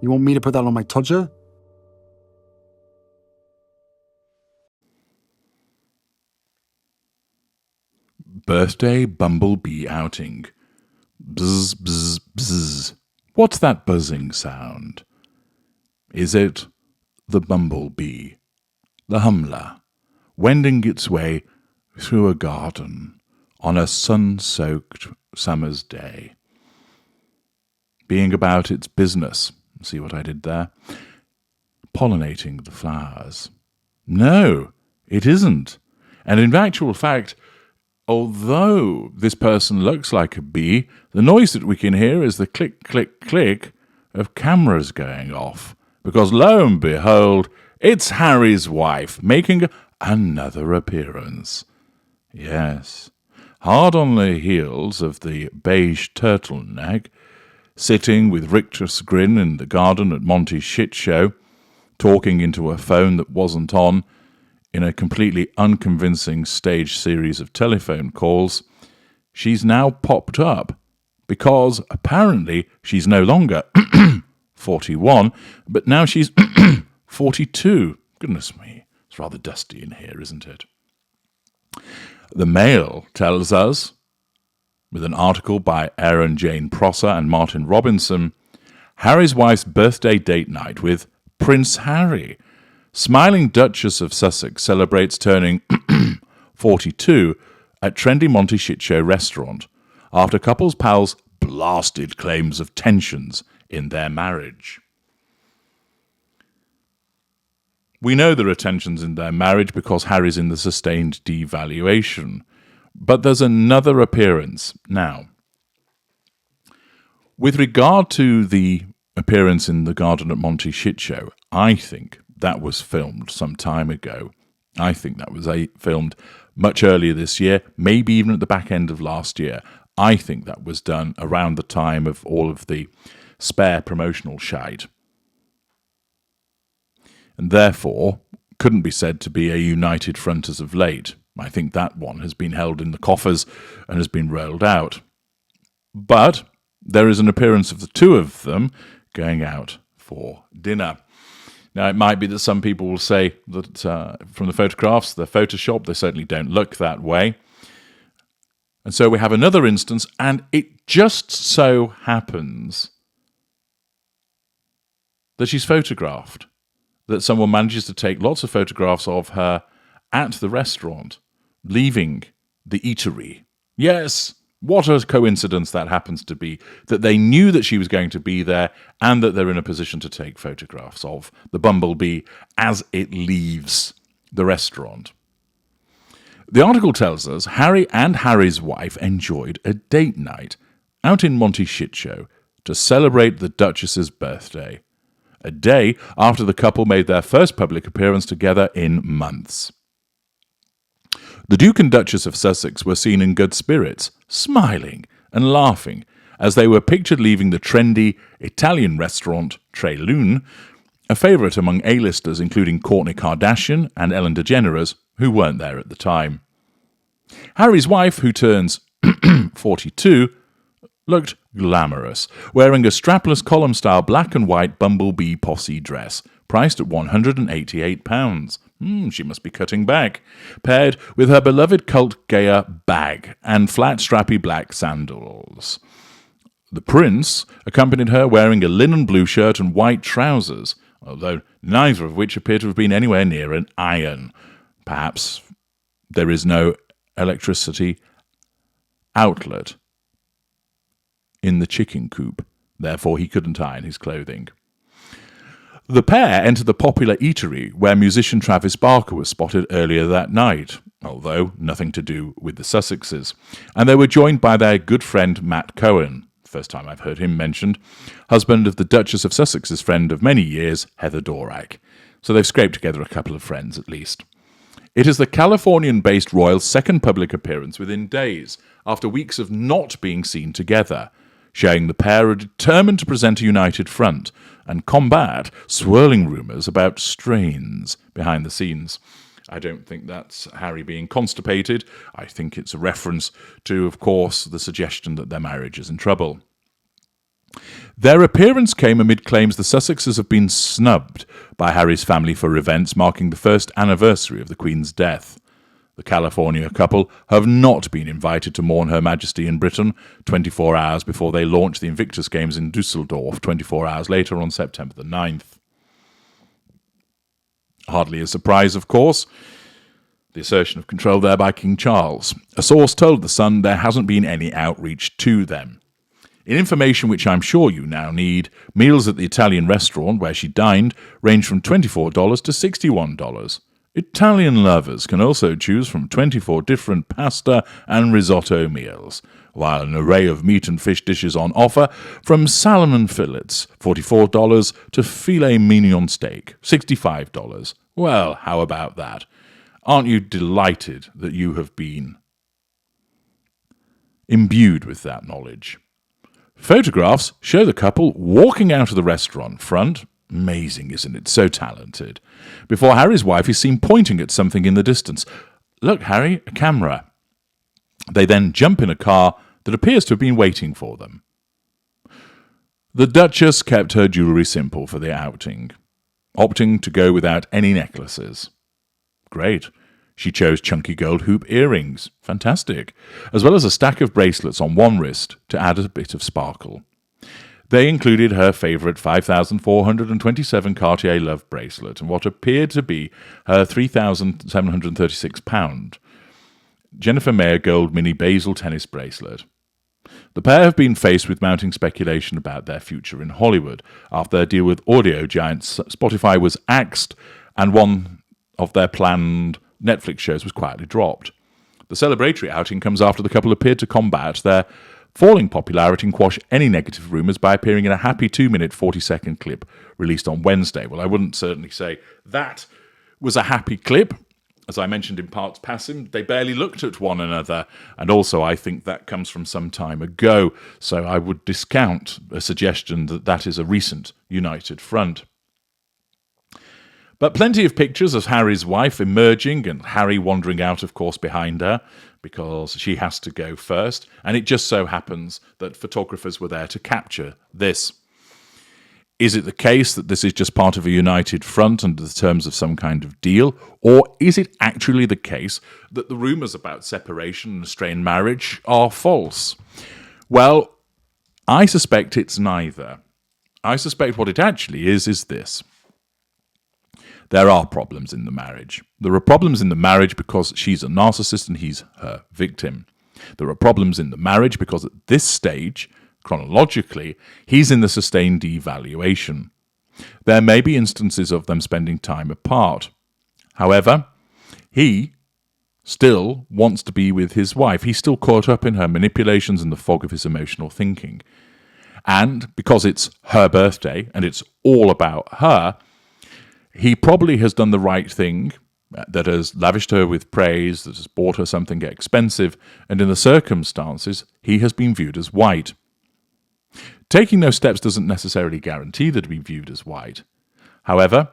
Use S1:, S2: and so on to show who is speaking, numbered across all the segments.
S1: You want me to put that on my todger?
S2: Birthday bumblebee outing. Bzz, bzz, bzz. What's that buzzing sound? Is it the bumblebee, the humla, wending its way through a garden on a sun-soaked summer's day, being about its business? See what I did there? Pollinating the flowers. No, it isn't. And in actual fact, although this person looks like a bee, the noise that we can hear is the click, click, click of cameras going off. Because lo and behold, it's Harry's wife making another appearance. Yes, hard on the heels of the beige turtleneck, sitting with rictus grin in the garden at Monty's shit show, talking into a phone that wasn't on, in a completely unconvincing staged series of telephone calls, she's now popped up because apparently she's no longer 41, but now she's 42. Goodness me, it's rather dusty in here, isn't it? The Mail tells us, with an article by Aaron Jane Prosser and Martin Robinson, Harry's wife's birthday date night with Prince Harry. Smiling Duchess of Sussex celebrates turning 42 at trendy Monty Shit Show restaurant after couple's pals blasted claims of tensions in their marriage. We know there are tensions in their marriage because Harry's in the sustained devaluation. But there's another appearance now. With regard to the appearance in the Garden at Monty Shit Show, I think that was filmed some time ago. I think that was filmed much earlier this year, maybe even at the back end of last year. I think that was done around the time of all of the spare promotional shite. And therefore, couldn't be said to be a united front as of late. I think that one has been held in the coffers and has been rolled out. But there is an appearance of the two of them going out for dinner. Now, it might be that some people will say that from the photographs, they're photoshopped. They certainly don't look that way. And so we have another instance, and it just so happens that she's photographed, that someone manages to take lots of photographs of her at the restaurant, leaving the eatery. Yes, what a coincidence that happens to be, that they knew that she was going to be there and that they're in a position to take photographs of the bumblebee as it leaves the restaurant. The article tells us Harry and Harry's wife enjoyed a date night out in Monty Shit Show to celebrate the Duchess's birthday, a day after the couple made their first public appearance together in months. The Duke and Duchess of Sussex were seen in good spirits, smiling and laughing as they were pictured leaving the trendy Italian restaurant Tre Lune, a favourite among A-listers including Kourtney Kardashian and Ellen DeGeneres, who weren't there at the time. Harry's wife, who turns 42, looked glamorous, wearing a strapless column-style black and white bumblebee posse dress, priced at £188. She must be cutting back. Paired with her beloved cult Gaia bag and flat strappy black sandals. The prince accompanied her wearing a linen blue shirt and white trousers, although neither of which appear to have been anywhere near an iron. Perhaps there is no electricity outlet in the chicken coop, therefore he couldn't iron his clothing. The pair entered the popular eatery where musician Travis Barker was spotted earlier that night, although nothing to do with the Sussexes, and they were joined by their good friend Matt Cohen, first time I've heard him mentioned, husband of the Duchess of Sussex's friend of many years, Heather Dorak. So they've scraped together a couple of friends at least. It is the Californian-based royal's second public appearance within days, after weeks of not being seen together, showing the pair are determined to present a united front and combat swirling rumours about strains behind the scenes. I don't think that's Harry being constipated. I think it's a reference to, of course, the suggestion that their marriage is in trouble. Their appearance came amid claims the Sussexes have been snubbed by Harry's family for events marking the first anniversary of the Queen's death. The California couple have not been invited to mourn Her Majesty in Britain 24 hours before they launch the Invictus Games in Dusseldorf 24 hours later on September the 9th. Hardly a surprise, of course, the assertion of control there by King Charles. A source told The Sun there hasn't been any outreach to them. In information which I'm sure you now need, meals at the Italian restaurant where she dined range from $24 to $61. Italian lovers can also choose from 24 different pasta and risotto meals, while an array of meat and fish dishes on offer from salmon fillets, $44, to filet mignon steak, $65. Well, how about that? Aren't you delighted that you have been imbued with that knowledge? Photographs show the couple walking out of the restaurant front. Amazing, isn't it? So talented. Before Harry's wife is seen pointing at something in the distance. Look, Harry, a camera. They then jump in a car that appears to have been waiting for them. The Duchess kept her jewellery simple for the outing, opting to go without any necklaces. Great. She chose chunky gold hoop earrings. Fantastic. As well as a stack of bracelets on one wrist to add a bit of sparkle. They included her favourite 5,427 Cartier Love bracelet and what appeared to be her £3,736 Jennifer Mayer gold mini basil tennis bracelet. The pair have been faced with mounting speculation about their future in Hollywood after their deal with audio giants Spotify was axed and one of their planned Netflix shows was quietly dropped. The celebratory outing comes after the couple appeared to combat their falling popularity and quash any negative rumours by appearing in a happy 2-minute 40-second clip released on Wednesday. Well, I wouldn't certainly say that was a happy clip. As I mentioned in parts passing, they barely looked at one another, and also I think that comes from some time ago, so I would discount a suggestion that that is a recent united front. But plenty of pictures of Harry's wife emerging and Harry wandering out, of course, behind her because she has to go first. And it just so happens that photographers were there to capture this. Is it the case that this is just part of a united front under the terms of some kind of deal? Or is it actually the case that the rumours about separation and strained marriage are false? Well, I suspect it's neither. I suspect what it actually is this. There are problems in the marriage. There are problems in the marriage because she's a narcissist and he's her victim. There are problems in the marriage because at this stage, chronologically, he's in the sustained devaluation. There may be instances of them spending time apart. However, he still wants to be with his wife. He's still caught up in her manipulations and the fog of his emotional thinking. And because it's her birthday and it's all about her, he probably has done the right thing, that has lavished her with praise, that has bought her something expensive, and in the circumstances, he has been viewed as white. Taking those steps doesn't necessarily guarantee that he'll be viewed as white. However,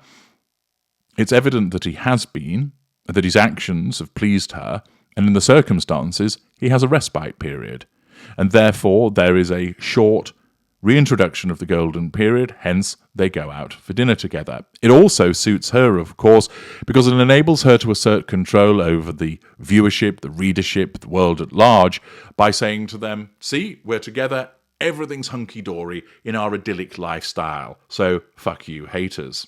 S2: it's evident that he has been, that his actions have pleased her, and in the circumstances, he has a respite period. And therefore, there is a short reintroduction of the golden period, hence they go out for dinner together. It also suits her, of course, because it enables her to assert control over the viewership, the readership, the world at large, by saying to them, see, we're together, everything's hunky-dory in our idyllic lifestyle, so fuck you, haters.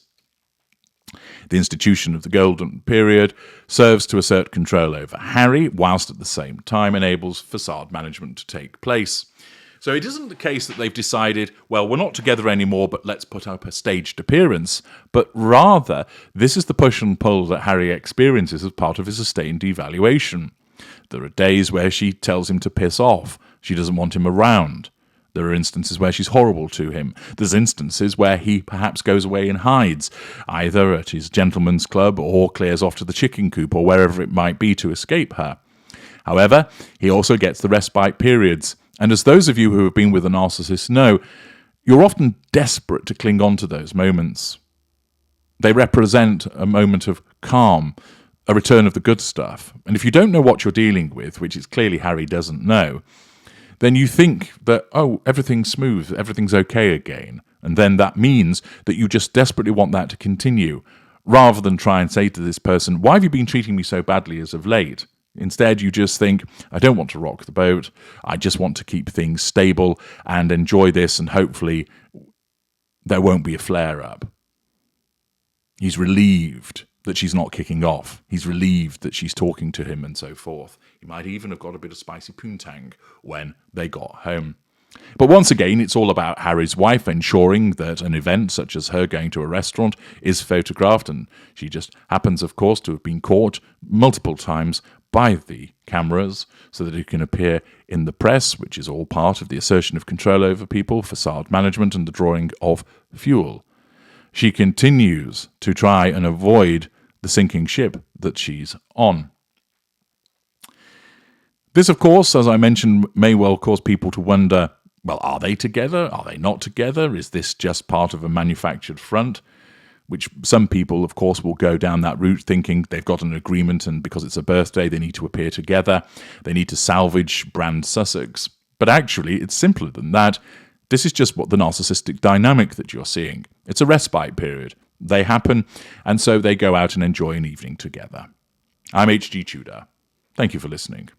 S2: The institution of the golden period serves to assert control over Harry, whilst at the same time enables facade management to take place. So it isn't the case that they've decided, well, we're not together anymore, but let's put up a staged appearance. But rather, this is the push and pull that Harry experiences as part of his sustained devaluation. There are days where she tells him to piss off. She doesn't want him around. There are instances where she's horrible to him. There's instances where he perhaps goes away and hides, either at his gentleman's club or clears off to the chicken coop or wherever it might be to escape her. However, he also gets the respite periods. And as those of you who have been with a narcissist know, you're often desperate to cling on to those moments. They represent a moment of calm, a return of the good stuff. And if you don't know what you're dealing with, which is clearly Harry doesn't know, then you think that, oh, everything's smooth, everything's okay again. And then that means that you just desperately want that to continue, rather than try and say to this person, why have you been treating me so badly as of late? Instead, you just think, I don't want to rock the boat. I just want to keep things stable and enjoy this, and hopefully there won't be a flare-up. He's relieved that she's not kicking off. He's relieved that she's talking to him and so forth. He might even have got a bit of spicy poontang when they got home. But once again, it's all about Harry's wife ensuring that an event such as her going to a restaurant is photographed, and she just happens, of course, to have been caught multiple times by the cameras so that it can appear in the press, which is all part of the assertion of control over people, facade management, and the drawing of fuel. She continues to try and avoid the sinking ship that she's on. This, of course, as I mentioned, may well cause people to wonder, well, are they together? Are they not together? Is this just part of a manufactured front? Which some people, of course, will go down that route thinking they've got an agreement and because it's a birthday, they need to appear together. They need to salvage brand Sussex. But actually, it's simpler than that. This is just what the narcissistic dynamic that you're seeing. It's a respite period. They happen, and so they go out and enjoy an evening together. I'm H.G. Tudor. Thank you for listening.